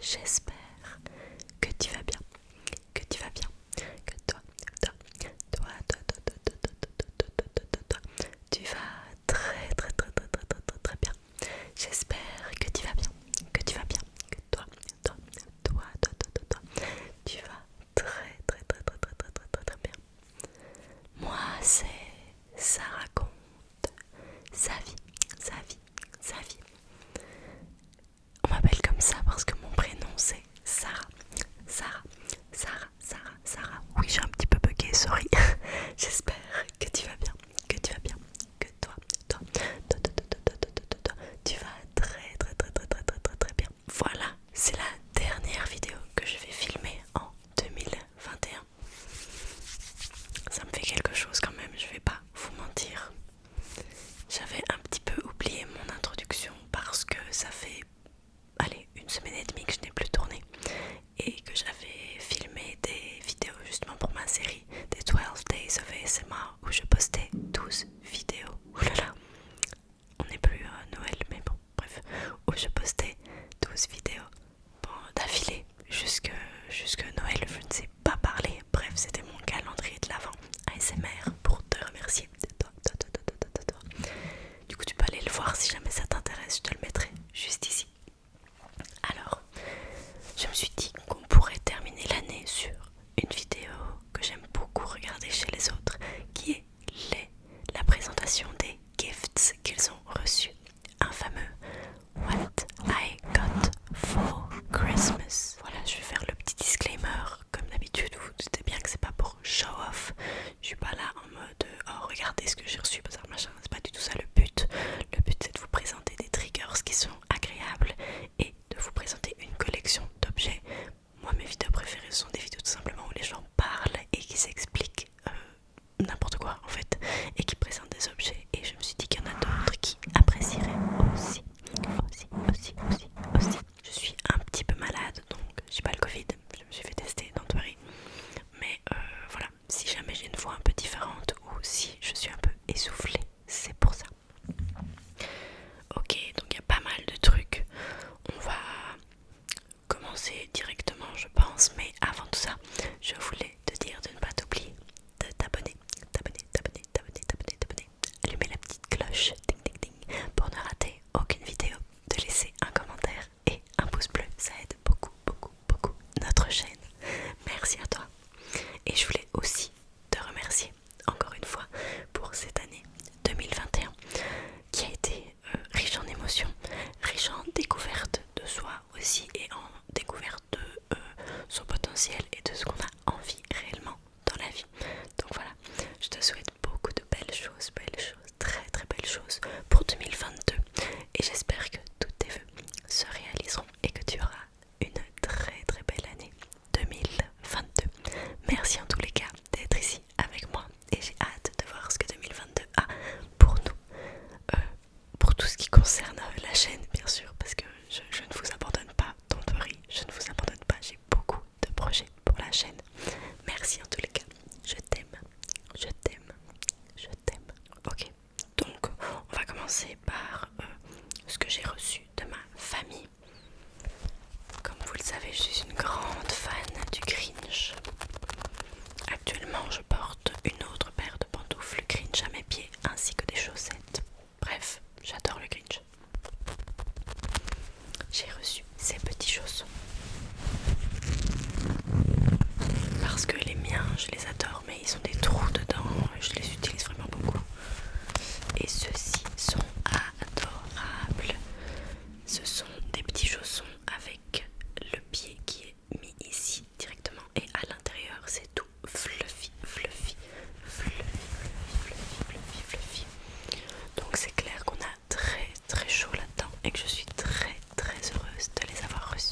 j'espère que tu vas bien, que tu vas bien, que toi, tu vas très bien. J'espère que tu vas bien, que tu vas bien, que toi, tu vas très bien. Moi, c'est ça raconte sa vie, sa vie, sa vie. On m'appelle comme ça parce que mon prénom c'est Sarah. Sarah, Sarah, Sarah, Sarah. Oui, j'ai un petit peu bugué, sorry. J'espère que tu vas bien, que tu vas bien, que toi, tu vas très bien. Voilà, c'est la dernière vidéo que je vais filmer en 2021. Ça me fait quelque chose quand même, je vais pas vous mentir. J'avais un petit peu oublié mon introduction parce que ça fait, allez, une semaine et demie que je n'ai plus tourné et que j'avais filmé des vidéos justement pour ma série des 12 Days of ASMR où je postais 12 vidéos. Oulala, on n'est plus à Noël, mais bon, bref, où je postais 12 vidéos d'affilée jusque Noël, je ne sais pas parler. Bref, c'était mon calendrier de l'avant ASMR pour te remercier. Du coup, tu peux aller le voir si jamais ça t'intéresse, je te le mettrai juste ici. Alors, je me suis dit qu'on pourrait terminer l'année sur une vidéo que j'aime beaucoup regarder chez les autres, qui est la présentation des gifts qu'ils ont reçus. Un fameux What I Got for Christmas. Voilà, je vais faire le petit disclaimer. Comme d'habitude, vous vous doutez bien que c'est pas pour show off. Je suis pas là en mode oh regardez ce que j'ai reçu, bazar machin. C'est pas du tout ça le but. Le but c'est de vous présenter des triggers qui sont agréables et de vous présenter une collection d'objets. Moi, mes vidéos préférées sont des vidéos tout simplement où les gens parlent et qui s'expliquent n'importe quoi en fait et qui présentent des objets. Et je me suis dit qu'il y en a d'autres qui apprécieraient aussi. Je suis un petit peu malade, donc j'ai pas le Covid, je me suis fait tester dans Paris. Mais voilà, si jamais j'ai une voix un peu différente ou si je suis un peu essoufflée, c'est pour ça. Ok, donc il y a pas mal de trucs. On va commencer directement, je pense. Mais avant tout ça, je voulais te dire de ne pas t'oublier de t'abonner. Allumer la petite cloche, ding ding ding, pour ne rater aucune vidéo. De laisser un commentaire et un pouce bleu, ça aide beaucoup notre chaîne. Merci à toi. Et je voulais aussi te remercier encore une fois pour cette année 2021 qui a été riche en émotions, riche en découverte de soi aussi et en découverte de son potentiel et de ce qu'on a envie réellement dans la vie. Donc voilà, je te souhaite beaucoup de belles choses, très belles choses pour 2022 et j'espère que tous tes vœux se réaliseront et que tu auras une très belle année 2022. Merci en tous les cas d'être ici avec moi et j'ai hâte de voir ce que 2022 a pour nous, pour tout ce qui concerne la chaîne bien sûr, parce que je ne vous abandonne pas, don't worry, je ne vous abandonne pas, j'ai beaucoup de projets pour la chaîne. Merci en tous les cas, je t'aime. Ok, donc on va commencer par ce que j'ai reçu de ma famille. Comme vous le savez, je suis une grande fan du Grinch. Actuellement, je porte une autre paire de pantoufles Grinch à mes pieds ainsi que des chaussettes. Bref, j'adore le Grinch. J'ai reçu ces petits chaussons parce que les miens, je les adore, mais ils ont des trous dedans. Je les utilise vraiment beaucoup. Et ceux-ci sont adorables. Ce sont des petits chaussons avec le pied qui est mis ici directement et à l'intérieur c'est tout fluffy. Donc c'est clair qu'on a très chaud là-dedans et que je suis très heureuse de les avoir reçus.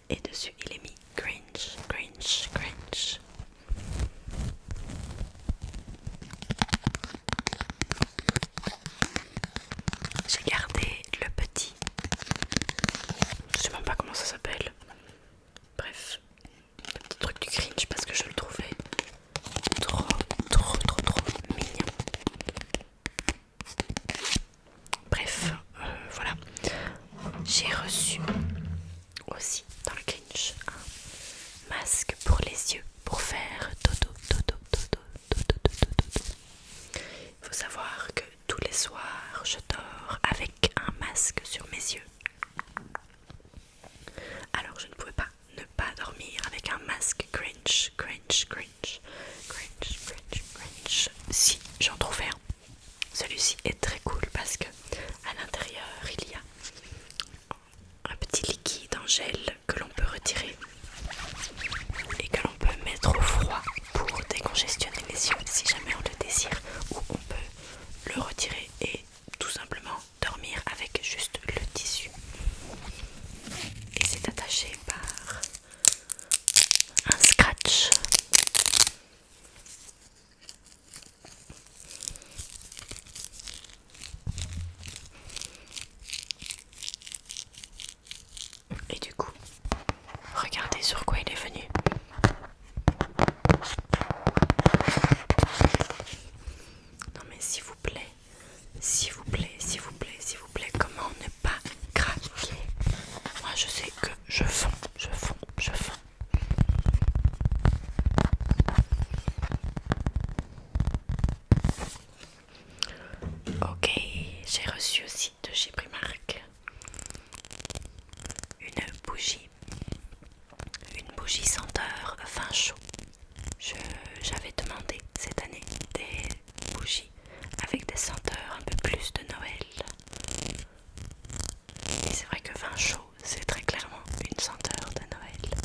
et dessus il est mis Grinch, Grinch, Grinch. J'ai gardé le petit, je sais même pas comment ça s'appelle, bref, le petit truc du Grinch parce que je le trouvais trop mignon. Bref, voilà. J'ai reçu aussi dans le Grinch un masque pour les yeux pour faire dodo, dodo, dodo, dodo, dodo, dodo. Il faut savoir que tous les soirs je dors avec un masque sur mes yeux. Alors je ne pouvais pas ne pas dormir avec un masque Grinch, Grinch, Grinch, Grinch, Grinch, Grinch. Si j'en trouvais un. Celui-ci est très cool parce que à l'intérieur il y a un petit liquide en gel que l'on peut retirer et que l'on peut mettre au froid pour décongestionner les yeux si jamais on le désire, ou on peut le retirer et tout simplement dormir avec juste le tissu. Et c'est attaché par un scratch. Et du coup, regardez sur quoi il est venu. Non mais s'il vous plaît, s'il vous plaît, s'il vous plaît, s'il vous plaît, comment ne pas craquer? Moi je sais que je fonds, je fonds, je fonds. Ok, j'ai reçu aussi de chez Primark une bougie senteur vin chaud. J'avais demandé cette année des bougies avec des senteurs un peu plus de Noël. Et c'est vrai que vin chaud, c'est très clairement une senteur de Noël.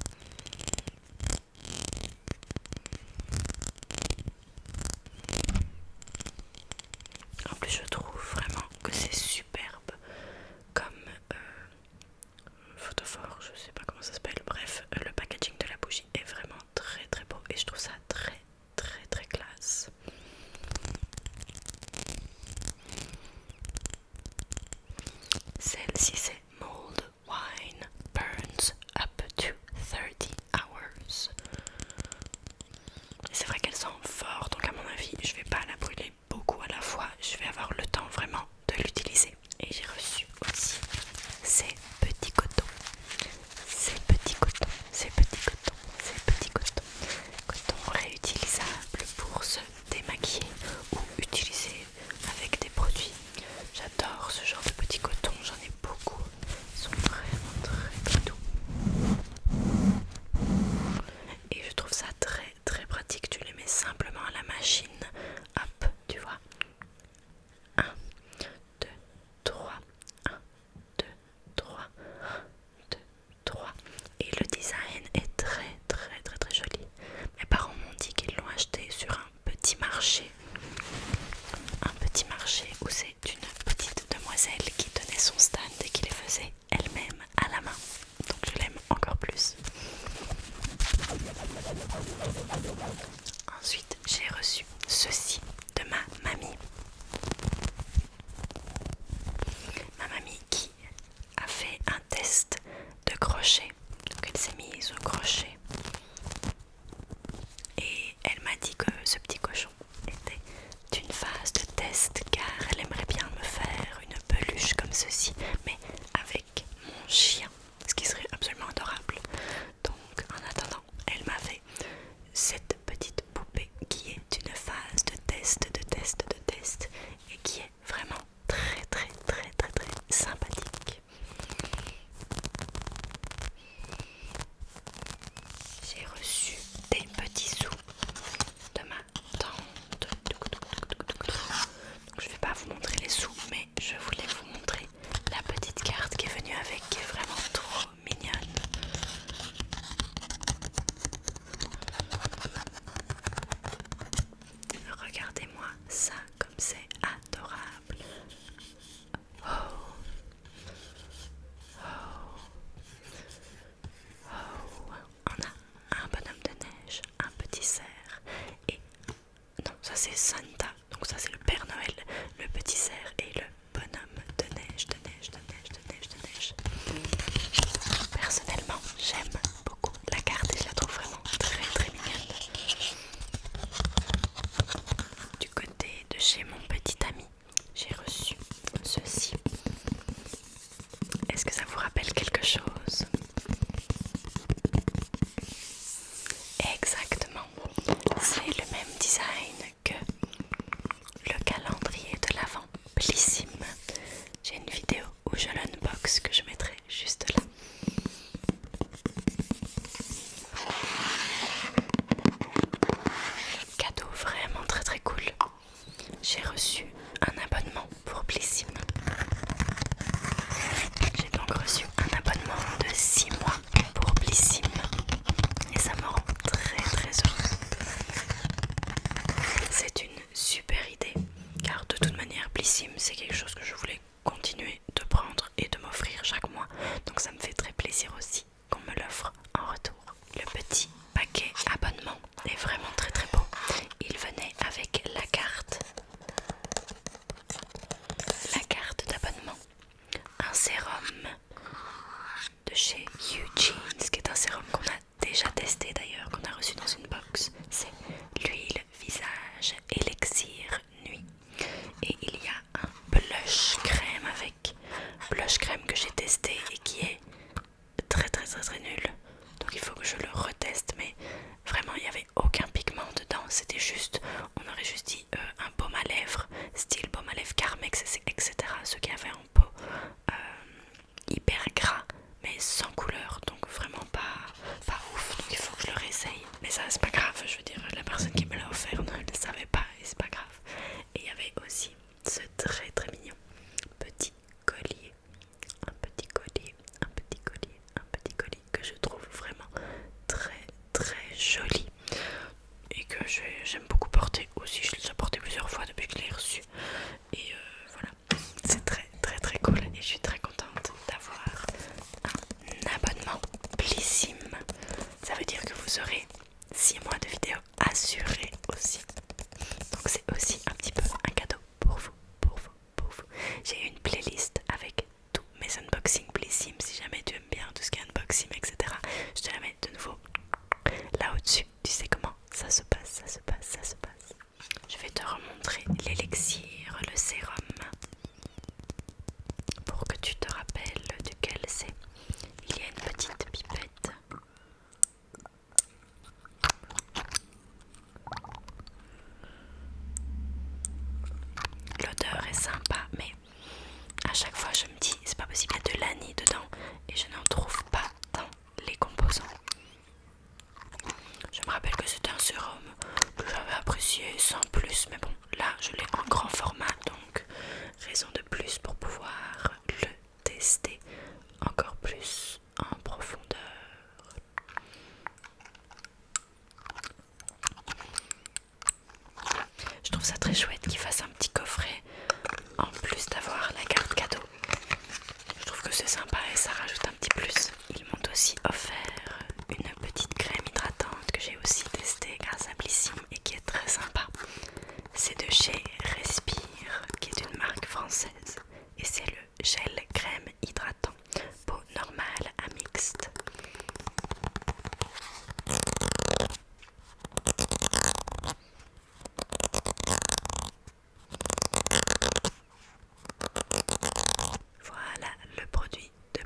En plus, je trouve vraiment que c'est superbe comme photophore, je sais pas comment ça s'appelle. Bref, le packaging de la bougie est vraiment très très beau et je trouve ça très très très classe. Celle-ci c'est Mulled Wine Burns Up to 30 Hours. C'est vrai qu'elle sent fort, donc à mon avis je vais pas la brûler beaucoup à la fois, je vais avoir le temps vraiment de l'utiliser. Et j'ai reçu aussi ces petits cotons, ces petits cotons, ces petits cotons, ces petits cotons, cotons réutilisables pour se démaquiller ou utiliser avec des produits. J'adore ce genre de petits cotons, j'en ai beaucoup, ils sont vraiment très doux. Et je trouve ça très très pratique, tu les mets simplement à la machine, hop, tu vois. 1, 2, 3, 1, 2, 3, 1, 2, 3. Et le design est très très très très joli. Mes parents m'ont dit qu'ils l'ont acheté sur un petit marché. Un petit marché où c'est une petite demoiselle qui tenait son stand et qui les faisait elle-même à la main. Donc je l'aime encore plus. Ensuite, j'ai reçu ceci de ma mamie. Ma mamie qui a fait un test de crochet. Donc elle s'est mise au crochet. Et elle m'a dit que ce petit cochon était d'une phase de test car elle aimerait bien me faire une peluche comme ceci, mais avec mon chien, ce qui serait absolument adorable. Donc en attendant, elle m'a fait cette petite poupée qui est une phase de test, et qui est vraiment très très très très très sympathique. J'ai reçu des petits sous de ma tante. Donc je vais pas vous montrer les sous, mais je voulais vous montrer la petite carte qui est venue avec, qui est vraiment reçu un abonnement de 6 mois pour Blissim et ça me rend très très heureuse. C'est une super idée car de toute manière Blissim c'est quelque chose que je voulais continuer de prendre et de m'offrir chaque mois, donc ça me fait très plaisir aussi qu'on me l'offre en retour. Le petit paquet abonnement est vraiment très très beau. Il venait avec la carte d'abonnement, un sérum de chez Eugenes, qui est un sérum qu'on a déjà testé d'ailleurs, qu'on a reçu dans une box. C'est l'huile visage élixir nuit. Et il y a un blush crème avec blush crème que j'ai testé et qui est très très très très nul. Donc il faut que je le reteste, mais vraiment il n'y avait aucun pigment dedans. C'était juste, on aurait juste dit un baume à lèvres, style baume à lèvres Carmex, etc. Ceux qui avaient en peau hyper gras mais sans couleur, donc vraiment pas ouf, donc il faut que je le réessaye. Mais ça c'est pas grave, je veux dire, la personne qui me l'a offert ne le savait pas et c'est pas grave. Et il y avait aussi ce très très mignon petit collier, un petit collier, un petit collier, un petit collier que je trouve vraiment très très joli et que j'aime beaucoup porter aussi. Je l'ai déjà porté plusieurs fois depuis que je l'ai reçu et voilà, c'est très très très cool et je suis très contente d'avoir un abonnement Blissim. Ça veut dire que vous aurez 6 mois de vidéos assurés aussi, donc c'est aussi un petit peu un cadeau pour vous, pour vous, pour vous. J'ai une playlist avec tous mes unboxings Blissim. Si jamais tu aimes bien tout ce qui est unboxing, etc., je te la mets de nouveau là au-dessus. Tu sais comment ça se passe, ça se passe, ça se passe. Je vais te remontrer l'élixir, le sérum, pour que tu te rappelles duquel c'est. Il y a une petite pipette. L'odeur est sympa, mais à chaque fois je me dis c'est pas possible, il y a de l'anis dedans et je n'en trouve pas dans les composants. Je me rappelle que c'était un sérum que j'avais apprécié sans plus, mais bon, là je l'ai en grand format, donc raison de plus pour pouvoir le tester encore plus en profondeur. Je trouve ça très chouette qu'il fasse un petit coffret en plus d'avoir la carte cadeau. Je trouve que c'est sympa et ça rajoute un petit plus. Ils m'ont aussi offert une petite crème hydratante que j'ai aussi testée grâce à Blissim et qui est très sympa. C'est de chez Respire, qui est une marque française, et c'est le gel crème hydratant peau normale à mixte. Voilà le produit de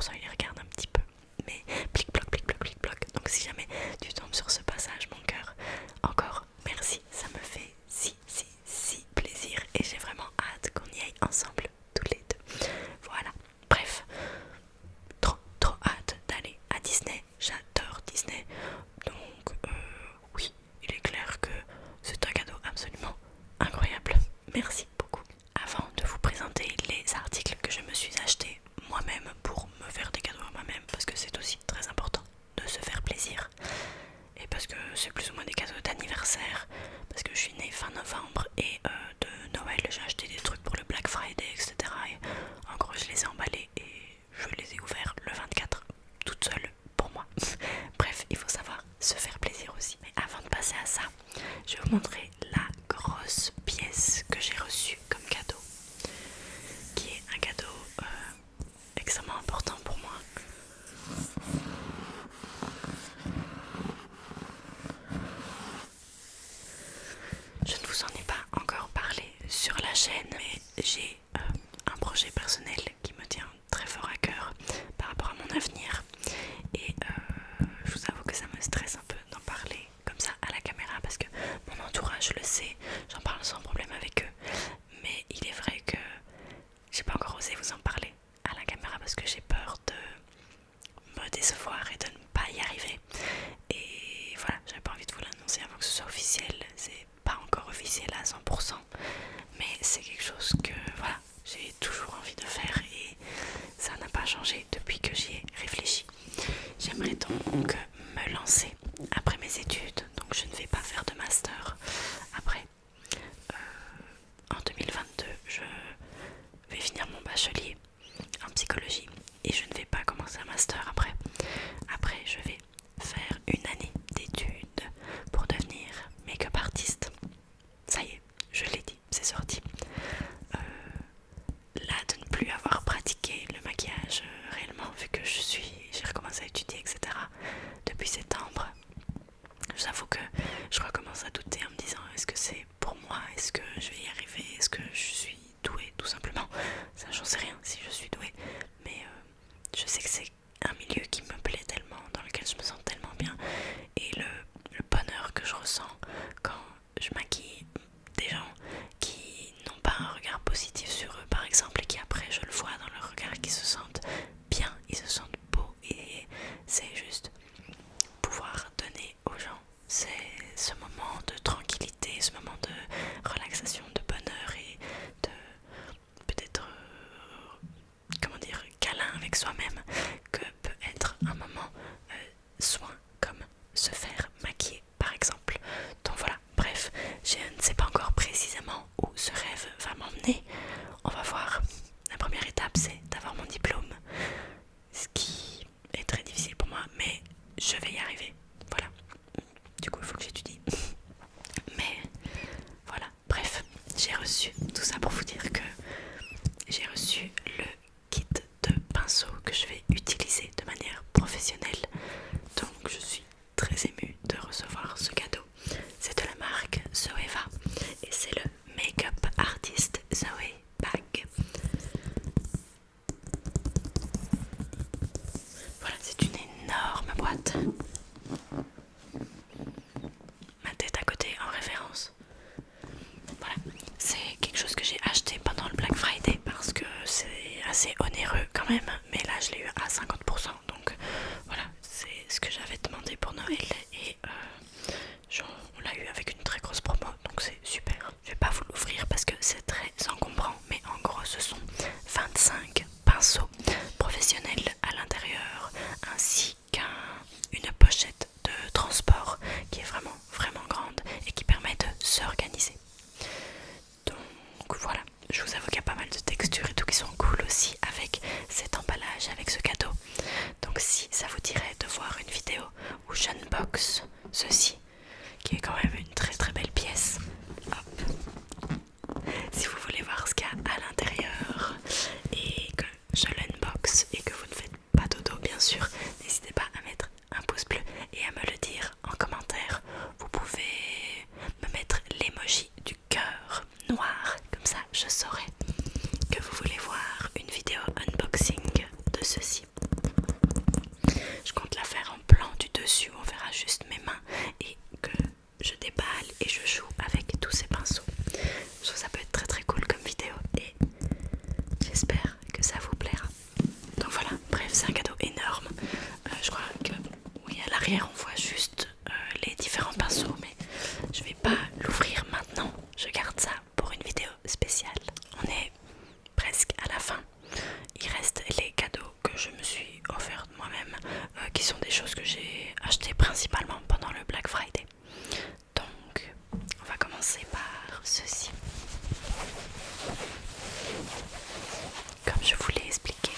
ça il les regarde un petit peu, mais plic ploc plic ploc plic ploc. Donc si jamais tu tombes sur ce passage, mon cœur, encore merci, ça me fait si plaisir et j'ai vraiment hâte qu'on y aille ensemble tous les deux. Voilà, bref, trop hâte d'aller à Disney, j'adore Disney. Donc oui, il est clair que c'est un cadeau absolument incroyable. Merci beaucoup. Avant de vous présenter les articles que je me suis achetés moi-même pour me faire des cadeaux à moi-même, parce que c'est aussi très important de se faire plaisir, et parce que c'est plus ou moins des cadeaux d'anniversaire, parce que je suis née fin novembre et de Noël j'ai acheté des trucs pour le Black Friday, etc. Et en gros je les ai emballés et je les ai ouverts le 24 toute seule pour moi. Bref, il faut savoir se faire plaisir aussi. Mais avant de passer à ça, je vais vous montrer la grosse pièce que j'ai reçue comme cadeau, qui est un cadeau extrêmement important pour moi. Je ne vous en ai pas encore parlé sur la chaîne, mais j'ai un projet personnel qui me tient très fort à cœur par rapport à mon avenir, et je vous avoue que ça me stresse un peu d'en parler comme ça à la caméra, parce que mon entourage le sait, j'en parle sans problème avec eux, mais il est vrai que j'ai pas encore osé vous en parler à la caméra parce que j'ai peur de me décevoir et de ne pas y arriver. Et voilà, j'avais pas envie de vous l'annoncer avant que ce soit officiel. C'est pas encore officiel à 100%, mais c'est quelque chose que voilà, j'ai toujours envie de faire et ça n'a pas changé depuis que j'y ai réfléchi. J'aimerais donc me lancer après mes études, donc je ne vais pas faire de master après. En 2022, je vais finir mon bachelier en psychologie et je ne vais pas commencer un master après. Après, je vais faire une année d'études pour devenir make-up artiste. Ça y est, je l'ai dit, c'est sorti. Là, de ne plus avoir pratiqué le maquillage réellement, vu que j'ai recommencé à étudier, etc. depuis septembre. Je vous avoue que je recommence à douter en me disant, est-ce que c'est pour moi, est-ce que je vais y arriver, est-ce que je suis douée tout simplement. Ça, j'en sais rien si je suis douée, mais je sais que c'est un milieu qui me plaît tellement, dans lequel je me sens tellement bien, et le bonheur que je ressens quand je maquille des gens qui n'ont pas un regard positif sur eux par exemple, et qui après je le vois dans leur regard, qui se sentent bien, ils se sentent beaux, et c'est juste pouvoir donner aux gens ce moment de tranquillité, ce moment de relaxation, de bonheur et de peut-être comment dire, câlin avec soi-même, que peut être un moment soin comme se faire maquiller par exemple. Donc voilà, bref, je ne sais pas encore précisément où ce rêve va m'emmener. On va voir. La première étape, c'est d'avoir mon diplôme, ce qui est très difficile pour moi, mais je vais y arriver. Voilà, du coup il faut que j'étudie. Mais voilà, bref, j'ai reçu tout ça pour vous dire que j'ai reçu le kit de pinceaux que je vais utiliser de manière professionnelle. Donc je suis très émue de recevoir ce cadeau. C'est de la marque Zoeva et c'est le Make-up Artist Zoe Bag. Voilà, c'est une énorme boîte. Ma tête à côté en référence. Voilà, c'est quelque chose que j'ai acheté pendant le Black Friday parce que c'est assez onéreux quand même, mais là je l'ai eu à 50%, donc voilà, c'est ce que j'avais demandé pour Noël et on l'a eu avec une très grosse promo, donc c'est super. Je vais pas vous l'ouvrir parce que c'est très encombrant, mais en gros ce sont 25 pinceaux professionnels à l'intérieur, ainsi qu'une pochette de transport qui est vraiment grande et qui permet de s'organiser. Donc voilà, je vous avoue qu'il y a pas mal de textures et tout qui sont cool aussi avec cet emballage, avec ce cadeau. Donc si ça vous dirait de voir une vidéo où j'unbox ceci, qui est quand même une très belle pièce, hop, si vous voulez voir ce qu'il y a à l'intérieur et que je l'unbox et que vous ne faites pas dodo bien sûr, n'hésitez pas à mettre un pouce bleu et à me le dire en commentaire. Vous pouvez me mettre l'emoji du cœur noir, comme ça je saurai que vous voulez voir une vidéo unboxing de ceci. l'arrière on voit juste les différents pinceaux, mais je vais pas l'ouvrir maintenant, je garde ça pour une vidéo spéciale. On est presque à la fin, il reste les cadeaux que je me suis offert moi-même, qui sont des choses que j'ai achetées principalement pendant le Black Friday. Donc on va commencer par ceci. Comme je vous l'ai expliqué,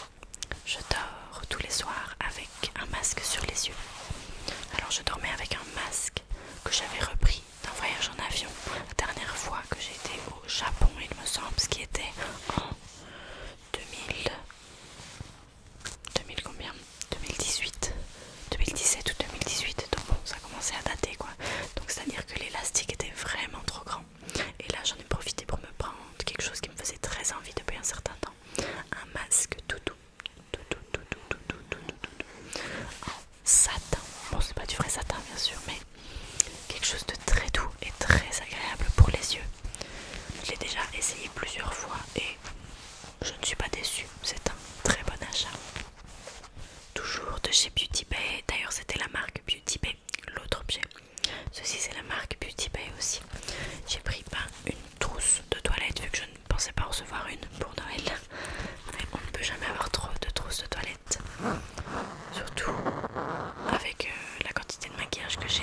je dors tous les soirs avec un masque sur les yeux. Alors je dormais avec un masque que j'avais repris d'un voyage en avion la dernière fois que j'étais au Japon, il me semble, ce qui était en 2000 combien 2018, 2017 ou 2018, donc bon, ça commençait à dater quoi. Donc c'est à dire que l'élastique était vraiment trop grand. Et là j'en ai profité pour me prendre quelque chose qui me faisait très envie depuis un certain temps, un masque tout doux, en satin. Bon, c'est pas du vrai satin bien sûr, mais quelque chose de très doux et très agréable pour les yeux. Je l'ai déjà essayé plusieurs fois et je ne suis pas déçue, c'est un très bon achat. Toujours de chez Beauty Bay, d'ailleurs c'était la marque Beauty Bay, l'autre objet. Ceci c'est la marque Beauty Bay aussi. J'ai pris une trousse de toilette vu que je ne pensais pas recevoir une pour Noël. Mais on ne peut jamais avoir trop de trousses de toilette. Surtout avec la quantité de maquillage que j'ai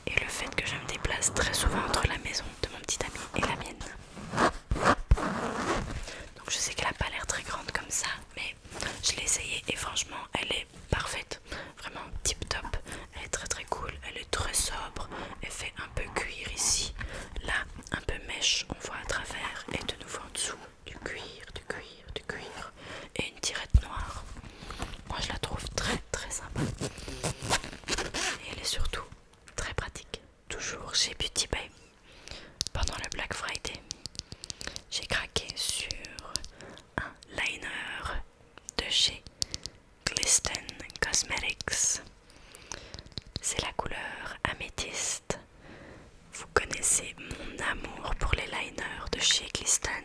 et le fait que je me déplace très souvent entre la maison de mon petit ami et la mienne. Donc je sais qu'elle n'a pas l'air très grande comme ça, mais je l'ai essayée et franchement elle est parfaite, vraiment tip top. Elle est très très cool, elle est très sobre, elle fait un peu cuir ici, là un peu mèche, on voit à travers, et de nouveau en dessous du cuir et une tirette noire. Moi je la trouve très très sympa et elle est surtout très pratique. Toujours chez Beauty Bay, pendant le Black Friday, j'ai craqué sur un liner de chez Glisten Cosmetics. C'est la couleur améthyste. Vous connaissez mon amour pour les liners de chez Glisten.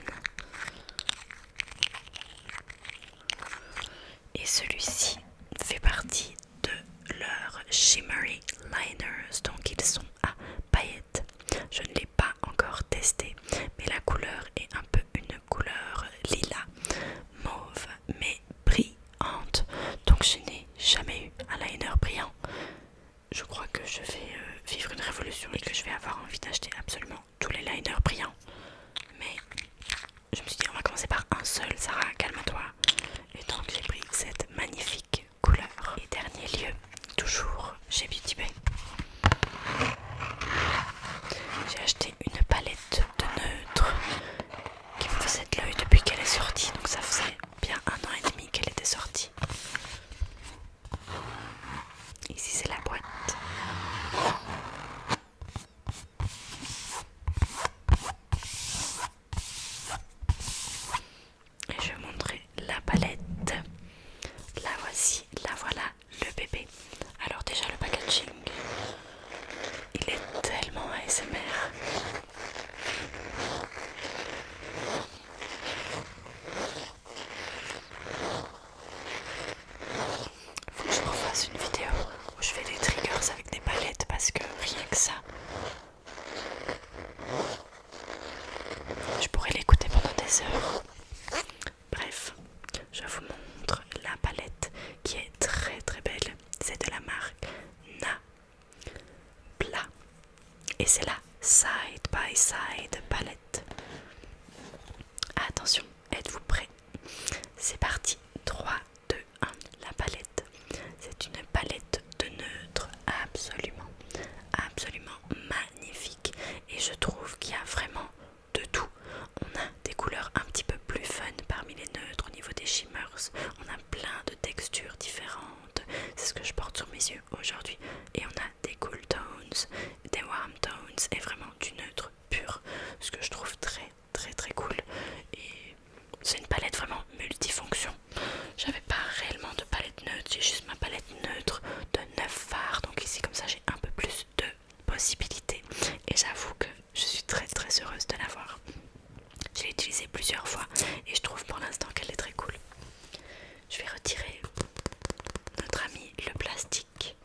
Et celui-ci fait partie de leurs Shimmery Liners, donc ils sont à paillettes. Je ne l'ai pas encore testé, mais la couleur est un peu une couleur lilas, mauve, mais brillante. Donc je n'ai jamais eu un liner brillant. Je crois que je vais vivre une révolution et que je vais avoir envie d'acheter absolument tous les liners brillants. Mais je me suis dit on va commencer par un seul, Sarah, calme-toi. Et donc j'ai pris cette magnifique couleur. Et dernier lieu, toujours chez Beauty Bay, j'ai acheté une palette de neutres qui me faisait de l'œil depuis qu'elle est sortie. Donc ça faisait bien 1 an et demi qu'elle était sortie. Ici c'est la boîte. Et je vais vous montrer la palette. La voici, la voilà, le bébé. Alors déjà le packaging, il est tellement ASMR. Faut que je refasse une vidéo où je fais des triggers avec des palettes parce que rien que ça, je pourrais l'écouter pendant des heures. Bref, je vous montre la palette qui est très très belle. C'est de la marque Nabla et c'est la Side by Side palette. Attention, êtes-vous prêts? C'est parti, 3, 2, 1, la palette. C'est une palette de neutres absolument magnifique. Et je trouve qu'il y a vraiment de tout. On a des couleurs un petit peu plus fun parmi les neutres au niveau des shimmers. On a plein de textures différentes. C'est ce que je porte sur mes yeux aujourd'hui. Et on a des cool tones, des warm tones et vraiment du neutre pur. Ce que je trouve très très très cool. Et c'est une palette vraiment multifonction. J'avais pas réellement de palette neutre, j'ai juste ma palette neutre de 9 fards. Donc ici comme ça j'ai un peu plus de possibilités. Et j'avoue que je suis très très heureuse de l'avoir. Je l'ai utilisée plusieurs fois et je trouve pour l'instant qu'elle est très cool. Je vais retirer notre ami le plastique.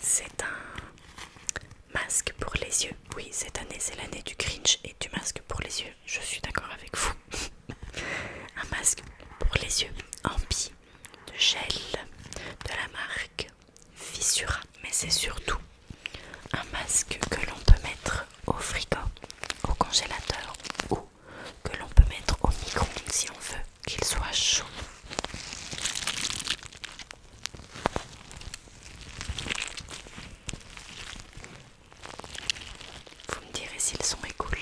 c'est un masque pour les yeux. Oui, cette année c'est l'année du Grinch et du masque pour les yeux. Je suis d'accord avec vous. Un masque pour les yeux en pis de gel de la marque Fissura. Mais c'est surtout un masque que l'on peut mettre au frigo, au congélateur ou que l'on peut mettre au micro-ondes si on veut qu'il soit chaud. Vous me direz si le son est cool.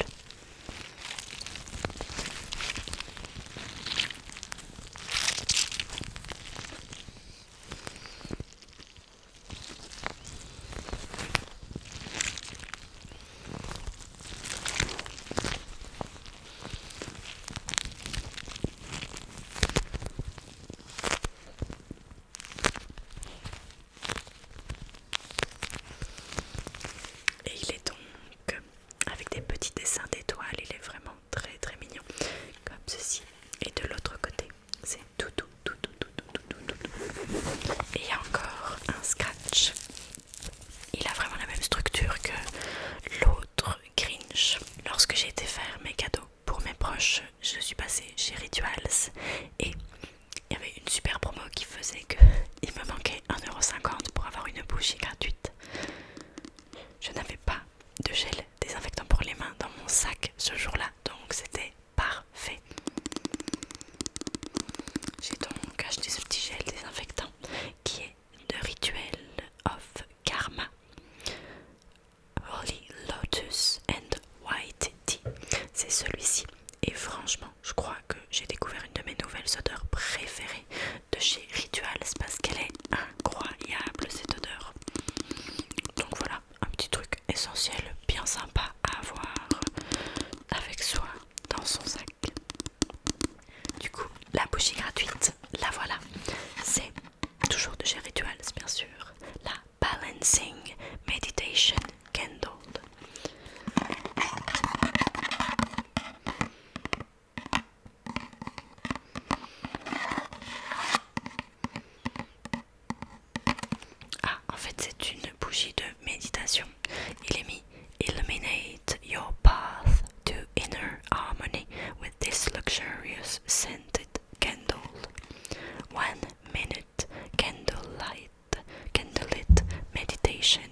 Et il est donc avec des petits dessins d'étoiles, il est vraiment très très mignon, comme ceci. Et de l'autre côté, c'est tout. Et il y a encore un scratch. Il a vraiment la même structure que l'autre Grinch. Lorsque j'ai été faire mes cadeaux pour mes proches, je suis passée chez Rituals et il y avait une super promo qui faisait que il me manquait 1,50 € pour avoir une bougie gratuite. Je n'avais pas de gel désinfectant pour les mains dans mon sac ce jour-là, donc c'était parfait. J'ai donc acheté ce petit gel désinfectant qui est de Rituel of Karma, Holy Lotus and White Tea. C'est celui-ci. Et franchement, je crois que j'ai découvert une de mes nouvelles odeurs préférées de chez Rituals parce qu'elle est incroyable cette odeur. Donc voilà, un petit truc essentiel, bien sympa à avoir avec soi dans son sac. Du coup, la bougie gratuite, la voilà. C'est toujours de chez Rituals bien sûr. La Balancing Meditation Candle. Ah, en fait c'est une bougie de méditation. Il est mis Illuminate your path to inner harmony with this luxurious scented candle. 1 minute candlelit meditation.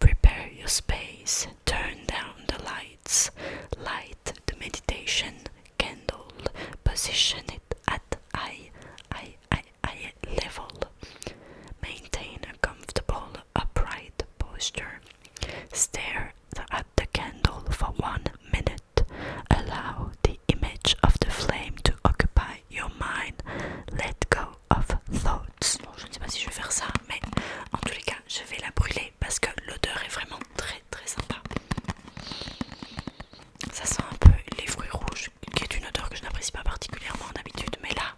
Prepare your space, turn down the lights, light the meditation candle, position it at eye level. Maintain a comfortable upright posture. Stare at the candle for 1 minute. Allow the image of the flame to occupy your mind. Let go of thoughts. Bon, je ne sais pas si je vais faire ça, mais en tous les cas, je vais la brûler parce que l'odeur est vraiment très très sympa. Ça sent un peu les fruits rouges, qui est une odeur que je n'apprécie pas particulièrement d'habitude, mais là,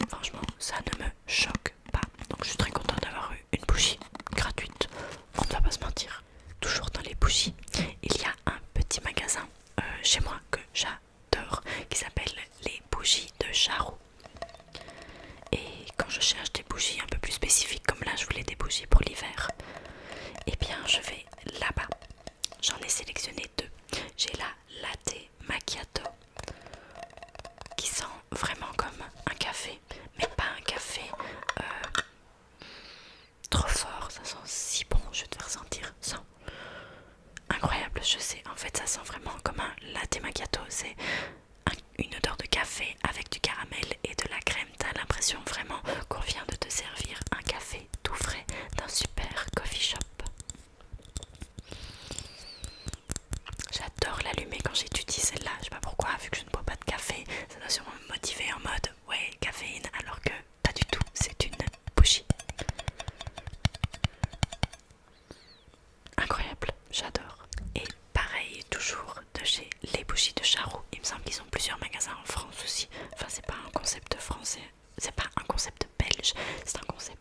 franchement, ça ne me choque pas. Donc je suis très contente d'avoir eu une bougie gratuite. On ne va pas se mentir. Toujours dans les bougies, il y a un petit magasin chez moi que j'adore qui s'appelle les bougies de Charroux. Et quand je cherche des bougies un peu plus spécifiques, comme là je voulais des bougies pour l'hiver, et bien je vais là-bas. J'en ai sélectionné 2. J'ai la latte macchiato qui sent vraiment comme un café, mais pas un café trop fort. Ça sent si bon, je vais te faire sentir ça. Incroyable, je sais. En fait, ça sent vraiment comme un latte macchiato. C'est une odeur de café avec du caramel et de la crème. T'as l'impression vraiment qu'on vient de te servir un café tout frais d'un super coffee shop. J'adore l'allumer quand j'étudie celle-là. Je sais pas pourquoi, vu que je ne bois pas de café, ça doit sûrement me motiver en mode ouais, caféine, alors que pas du tout, c'est une bougie. Incroyable, j'adore. Et pareil, toujours de chez les bougies de Charroux. Il me semble qu'ils ont plusieurs magasins en France aussi. Enfin, c'est pas un concept français, c'est pas un concept belge, c'est un concept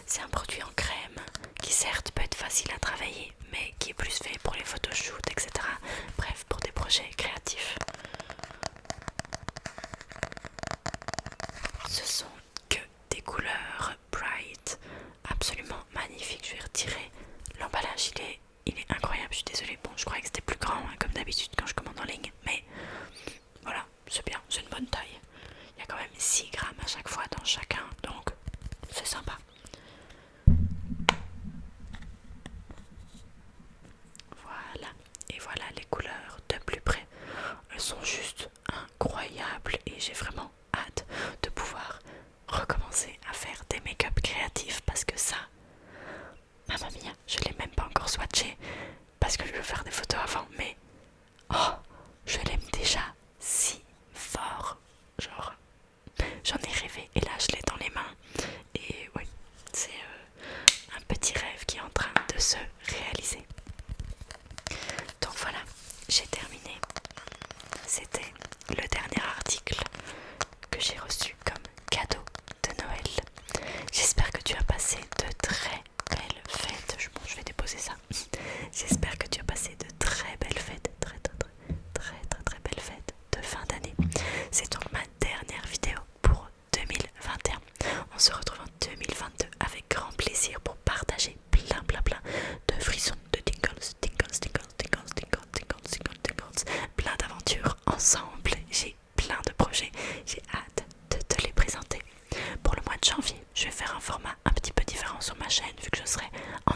C'est un produit en crème qui certes peut être facile à travailler, mais qui est plus fait pour les photoshoots, etc. Bref, pour des projets créatifs. Ce sont que des couleurs bright, absolument magnifiques. Je vais retirer l'emballage, il est incroyable, je suis désolée. Bon, je croyais que c'était plus grand, hein, comme d'habitude quand je commande en ligne, mais voilà, c'est bien, c'est une bonne taille. Il y a quand même 6 grammes à chaque fois dans chacun, donc c'est sympa. Voilà, et voilà les couleurs de plus près. Elles sont juste incroyables et j'ai vraiment hâte de pouvoir recommencer à faire des make-up créatifs parce que ça, mamma mia, je l'ai même pas encore swatché parce que je veux faire des photos avant, mais oh, je l'aime déjà si fort. Genre, j'en ai rêvé et là je l'ai dans les mains. Et oui, c'est un petit rêve qui est en train de se réaliser. Donc voilà, j'ai terminé. C'était le dernier article que j'ai reçu comme cadeau de Noël. J'espère que tu as passé de très belles fêtes. Bon, je vais déposer ça. J'espère que tu as passé de très belles fêtes, très belles fêtes de fin d'année. C'est donc ma dernière vidéo pour 2021. On se retrouve en 2022 avec grand plaisir pour partager plein de frissons, de tingles, plein d'aventures ensemble. J'ai plein de projets, j'ai hâte de te les présenter. Pour le mois de janvier, je vais faire un format un petit peu différent sur ma chaîne vu que je serai en